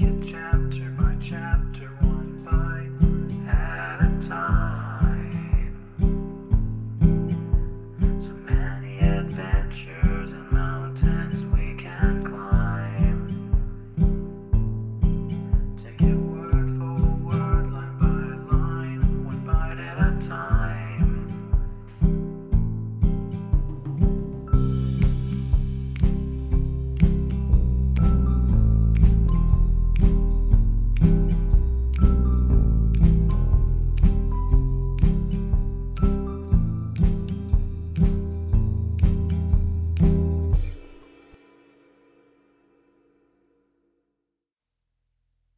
it chapter by chapter, one bite at a time. So many adventures and mountains we can climb. Take it word for word, line by line, one bite at a time.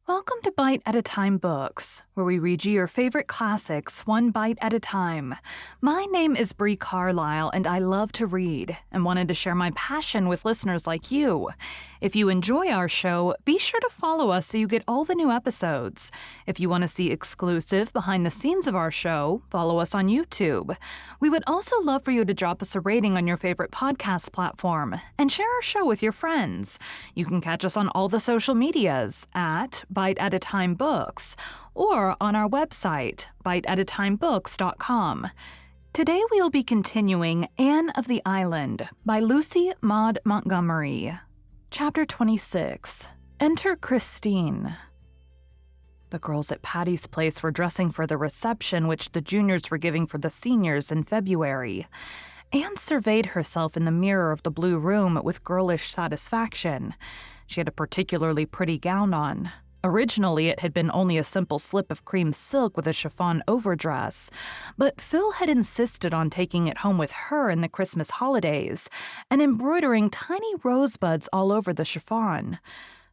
Welcome to Bite at a Time Books, where we read you your favorite classics one bite at a time. My name is Bree Carlile, and I love to read and wanted to share my passion with listeners like you. If you enjoy our show, be sure to follow us so you get all the new episodes. If you want to see exclusive behind the scenes of our show, follow us on YouTube. We would also love for you to drop us a rating on your favorite podcast platform and share our show with your friends. You can catch us on all the social medias at Bite at a Time Books or on our website, biteatatimebooks.com. Today we'll be continuing Anne of the Island by Lucy Maud Montgomery. Chapter 26. Enter Christine. The girls at Patty's place were dressing for the reception which the juniors were giving for the seniors in February. Anne surveyed herself in the mirror of the blue room with girlish satisfaction. She had a particularly pretty gown on. Originally, it had been only a simple slip of cream silk with a chiffon overdress, but Phil had insisted on taking it home with her in the Christmas holidays and embroidering tiny rosebuds all over the chiffon.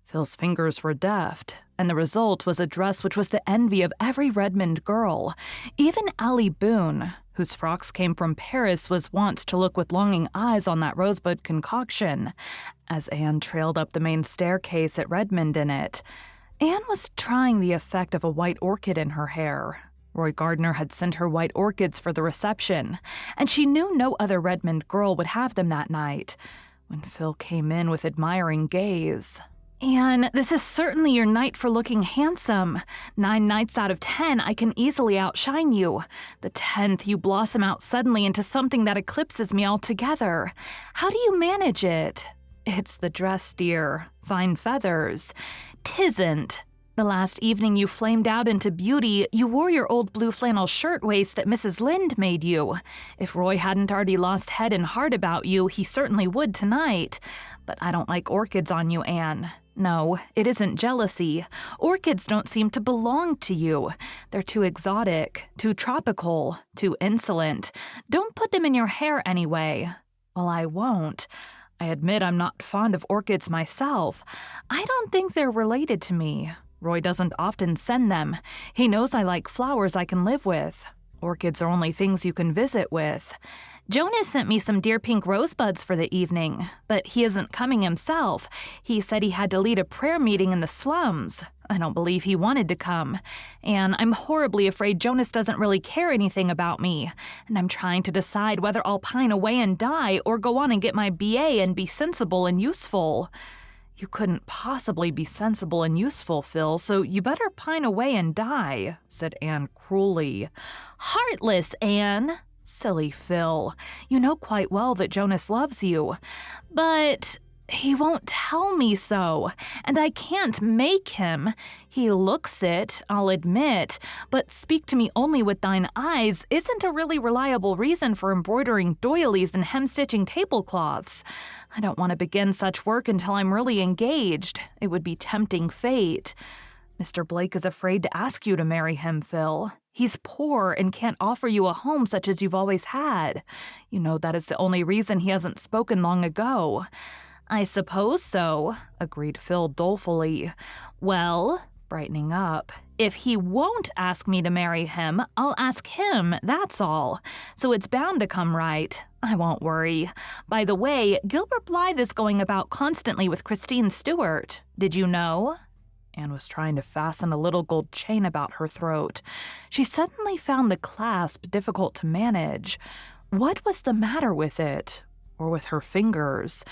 Phil's fingers were deft, and the result was a dress which was the envy of every Redmond girl. Even Allie Boone, whose frocks came from Paris, was wont to look with longing eyes on that rosebud concoction, as Anne trailed up the main staircase at Redmond in it. Anne was trying the effect of a white orchid in her hair. Roy Gardner had sent her white orchids for the reception, and she knew no other Redmond girl would have them that night, when Phil came in with admiring gaze. "Anne, this is certainly your night for looking handsome. 9 nights out of 10, I can easily outshine you. The 10th, you blossom out suddenly into something that eclipses me altogether. How do you manage it?" "It's the dress, dear. Fine feathers." "'Tisn't. The last evening you flamed out into beauty, you wore your old blue flannel shirtwaist that Mrs. Lynde made you. If Roy hadn't already lost head and heart about you, he certainly would tonight. But I don't like orchids on you, Anne. No, it isn't jealousy. Orchids don't seem to belong to you. They're too exotic, too tropical, too insolent. Don't put them in your hair anyway." "Well, I won't. I admit I'm not fond of orchids myself. I don't think they're related to me. Roy doesn't often send them. He knows I like flowers I can live with. Orchids are only things you can visit with. Jonas sent me some dear pink rosebuds for the evening, but he isn't coming himself. He said he had to lead a prayer meeting in the slums. I don't believe he wanted to come. And I'm horribly afraid Jonas doesn't really care anything about me. And I'm trying to decide whether I'll pine away and die or go on and get my BA and be sensible and useful." "You couldn't possibly be sensible and useful, Phil, so you better pine away and die," said Anne cruelly. "Heartless, Anne!" "Silly Phil. You know quite well that Jonas loves you." "But he won't tell me so, and I can't make him. He looks it, I'll admit, but speak to me only with thine eyes isn't a really reliable reason for embroidering doilies and hem-stitching tablecloths. I don't want to begin such work until I'm really engaged. It would be tempting fate. Mr. Blake is afraid to ask you to marry him, Phil. He's poor and can't offer you a home such as you've always had. You know that is the only reason he hasn't spoken long ago." "I suppose so," agreed Phil dolefully. "Well," brightening up, "if he won't ask me to marry him, I'll ask him, that's all. So it's bound to come right. I won't worry. By the way, Gilbert Blythe is going about constantly with Christine Stewart. Did you know?" Anne was trying to fasten a little gold chain about her throat. She suddenly found the clasp difficult to manage. What was the matter with it? Or with her fingers?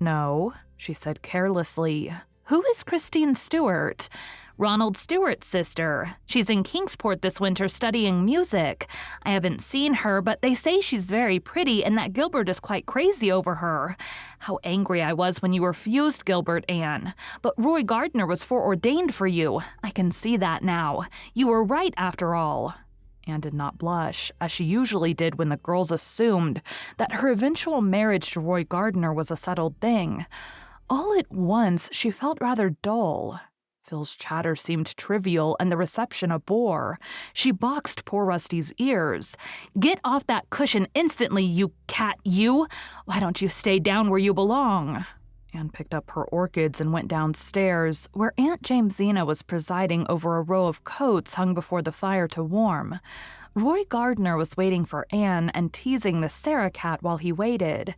"No," she said carelessly. Who is Christine Stewart? Ronald Stewart's sister. She's in Kingsport this winter studying music. I haven't seen her, but they say she's very pretty and that Gilbert is quite crazy over her. How angry I was when you refused Gilbert, Anne. But Roy Gardner was foreordained for you. I can see that now. You were right after all. Anne did not blush, as she usually did when the girls assumed that her eventual marriage to Roy Gardner was a settled thing. All at once, she felt rather dull. Phil's chatter seemed trivial and the reception a bore. She boxed poor Rusty's ears. "Get off that cushion instantly, you cat, you! Why don't you stay down where you belong?" Anne picked up her orchids and went downstairs, where Aunt Jamesina was presiding over a row of coats hung before the fire to warm. Roy Gardner was waiting for Anne and teasing the Sarah cat while he waited.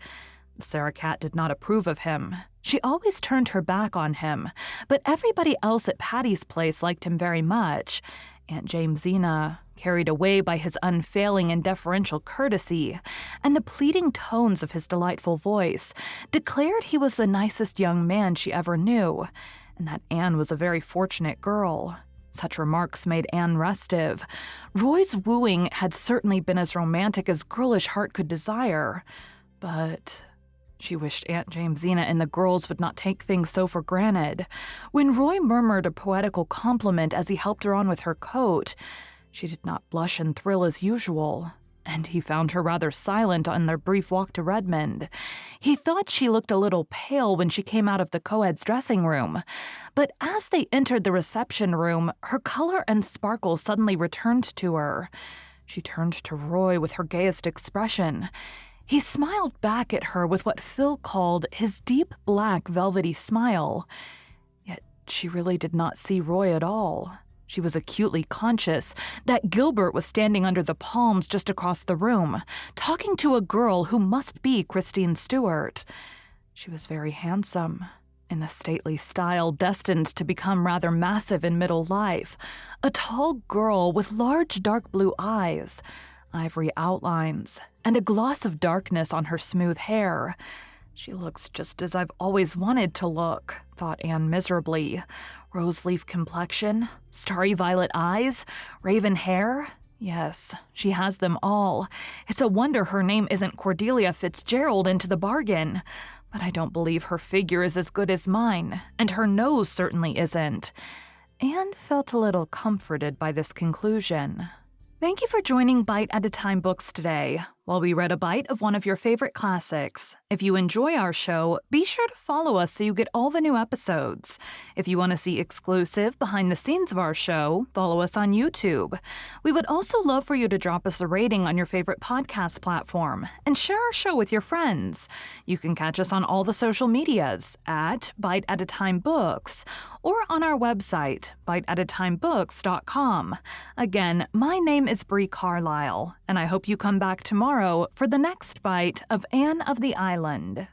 The Sarah cat did not approve of him. She always turned her back on him, but everybody else at Patty's place liked him very much. Aunt Jamesina, carried away by his unfailing and deferential courtesy and the pleading tones of his delightful voice, declared he was the nicest young man she ever knew, and that Anne was a very fortunate girl. Such remarks made Anne restive. Roy's wooing had certainly been as romantic as girlish heart could desire, but she wished Aunt Jamesina and the girls would not take things so for granted. When Roy murmured a poetical compliment as he helped her on with her coat, she did not blush and thrill as usual, and he found her rather silent on their brief walk to Redmond. He thought she looked a little pale when she came out of the co-ed's dressing room, but as they entered the reception room, her color and sparkle suddenly returned to her. She turned to Roy with her gayest expression. He smiled back at her with what Phil called his deep black velvety smile. Yet she really did not see Roy at all. She was acutely conscious that Gilbert was standing under the palms just across the room, talking to a girl who must be Christine Stewart. She was very handsome, in the stately style destined to become rather massive in middle life, a tall girl with large dark blue eyes, ivory outlines, and a gloss of darkness on her smooth hair. She looks just as I've always wanted to look, thought Anne miserably. Rose-leaf complexion, starry violet eyes, raven hair. Yes, she has them all. It's a wonder her name isn't Cordelia Fitzgerald into the bargain. But I don't believe her figure is as good as mine, and her nose certainly isn't. Anne felt a little comforted by this conclusion. Thank you for joining Bite at a Time Books today, while we read a bite of one of your favorite classics. If you enjoy our show, be sure to follow us so you get all the new episodes. If you want to see exclusive behind the scenes of our show, follow us on YouTube. We would also love for you to drop us a rating on your favorite podcast platform and share our show with your friends. You can catch us on all the social medias at Bite at a Time Books or on our website, biteatatimebooks.com. Again, my name is Bree Carlile, and I hope you come back tomorrow for the next bite of Anne of the Island.